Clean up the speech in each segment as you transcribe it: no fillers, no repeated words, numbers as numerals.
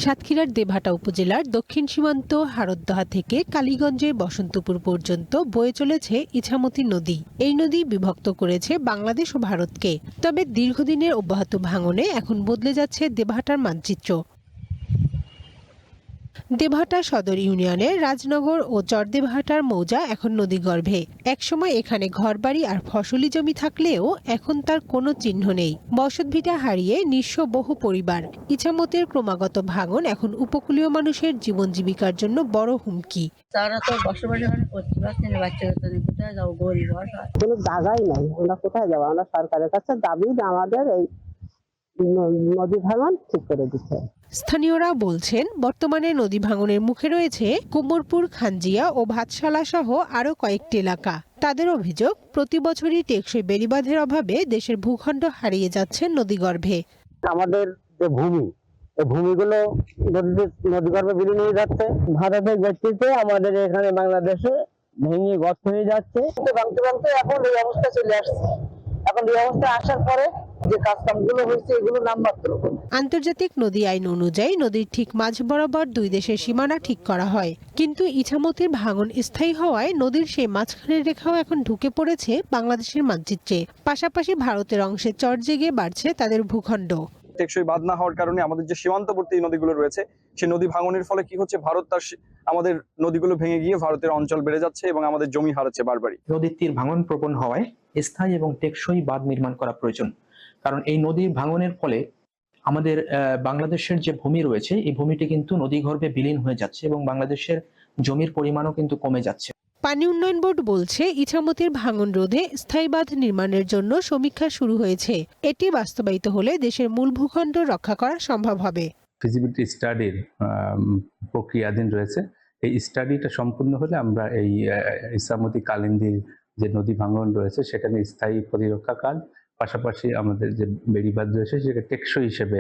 সাতক্ষীরার দেবহাটা উপজেলার দক্ষিণ সীমান্ত হারোদ্দহা থেকে কালীগঞ্জের বসন্তপুর পর্যন্ত বয়ে চলেছে ইছামতি নদী। এই নদী বিভক্ত করেছে বাংলাদেশ ও ভারতকে। তবে দীর্ঘদিনের অব্যাহত ভাঙনে এখন বদলে যাচ্ছে দেবহাটার মানচিত্র। দেবহাটা সদর ইউনিয়নের রাজনগর ও চরদেবহাটার মৌজা এখন নদীগর্ভে। একসময় এখানে ঘরবাড়ি আর ফসলি জমি থাকলেও এখন তার কোনো চিহ্ন নেই। বসতভিটা হারিয়ে নিঃস্ব বহু পরিবার। ইছামতির ক্রমাগত ভাঙন এখন উপকূলীয় মানুষের জীবন জীবিকার জন্য বড় হুমকি। তারা তো বসবাস করতে পারছে না, বাচ্চাদের কোথায় যাবো, গরিব কোনো জায়গাই নাই, আমরা কোথায় যাবো? আমরা সরকারের কাছে দাবি যে আমাদের এই নদী ভাঙন ঠিক করে দিচ্ছে। স্থানীয়রা বলছেন, বর্তমানে নদী ভাঙনের মুখে রয়েছে কোমরপুর, খানজিয়া ও ভাতশালা সহ আরও কয়েকটি এলাকা। তাদের অভিযোগ, প্রতি বছরই টেকসই বেড়িবাঁধের অভাবে দেশের ভূখণ্ড হারিয়ে যাচ্ছে নদীগর্ভে। আমাদের যে ভূমি, এই ভূমিগুলো নদীগর্ভে বিলীন হয়ে যাচ্ছে। ভারতের গতিতে আমাদের এখানে বাংলাদেশে ভেঙে গর্ত হয়ে যাচ্ছে। ভাঙতে ভাঙতে এখন এই অবস্থা চলে আসছে। এখন এই অবস্থা আসার পরে যে কাজকামগুলো হয়েছে এগুলো নামমাত্র। আন্তর্জাতিক নদী আইন অনুযায়ী নদীর ঠিক মাঝ বরাবর দুই দেশের সীমানা ঠিক করা হয়। কিন্তু ইছামতির ভাঙন স্থায়ী হওয়ায় নদীর সেই মাঝখানের রেখাও এখন ঢুকে পড়েছে বাংলাদেশের মানচিত্রে। পাশাপাশি ভারতের অংশে চর জেগে বাড়ছে তাদের ভূখণ্ড। টেকসই বাঁধ না হওয়ার কারণে আমাদের যে সীমান্তবর্তী নদীগুলো রয়েছে, সেই নদী ভাঙনের ফলে কি হচ্ছে, ভারত তার আমাদের নদীগুলো ভেঙে গিয়ে ভারতের অঞ্চল বেড়ে যাচ্ছে এবং আমাদের জমি হারাচ্ছে বারবারই। নদীর তীর ভাঙন প্রবণ হওয়ায় স্থায়ী এবং টেকসই বাঁধ নির্মাণ করা প্রয়োজন। কারণ এই নদীর ভাঙনের ফলে আমাদের বাংলাদেশের যে ভূমি রয়েছে, এই ভূমিটি কিন্তু নদীগর্ভে বিলীন হয়ে যাচ্ছে এবং বাংলাদেশের জমির পরিমাণও কিন্তু কমে যাচ্ছে। পানি উন্নয়ন বোর্ড বলছে, ইছামতির ভাঙন রোধে স্থায়ী বাঁধ নির্মাণের জন্য সমীক্ষা শুরু হয়েছে। এটি বাস্তবায়িত হলে দেশের মূল ভূখণ্ড রক্ষা করা সম্ভব হবে। ফিজিবিলিটি স্টাডির প্রক্রিয়াধীন রয়েছে। এই স্টাডিটা সম্পূর্ণ হলে আমরা এই ইছামতি কালিন্দির যে নদী ভাঙন রয়েছে সেখানে স্থায়ী প্রতিরক্ষা কাজ, পাশাপাশি আমাদের যে বেড়িবাঁধ রয়েছে সেটা টেকসই হিসেবে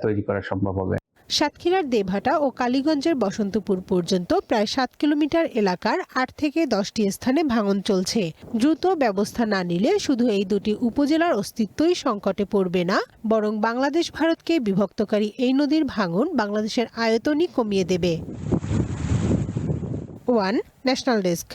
তৈরি করা সম্ভব হবে। সাতক্ষীরার দেবহাটা ও কালীগঞ্জের বসন্তপুর পর্যন্ত প্রায় 7 কিলোমিটার এলাকার 8 থেকে 10টি স্থানে ভাঙন চলছে। দ্রুত ব্যবস্থা না নিলে শুধু এই দুটি উপজেলার অস্তিত্বই সংকটে পড়বে না, বরং বাংলাদেশ ভারতকে বিভক্তকারী এই নদীর ভাঙন বাংলাদেশের আয়তনই কমিয়ে দেবে। One national desk.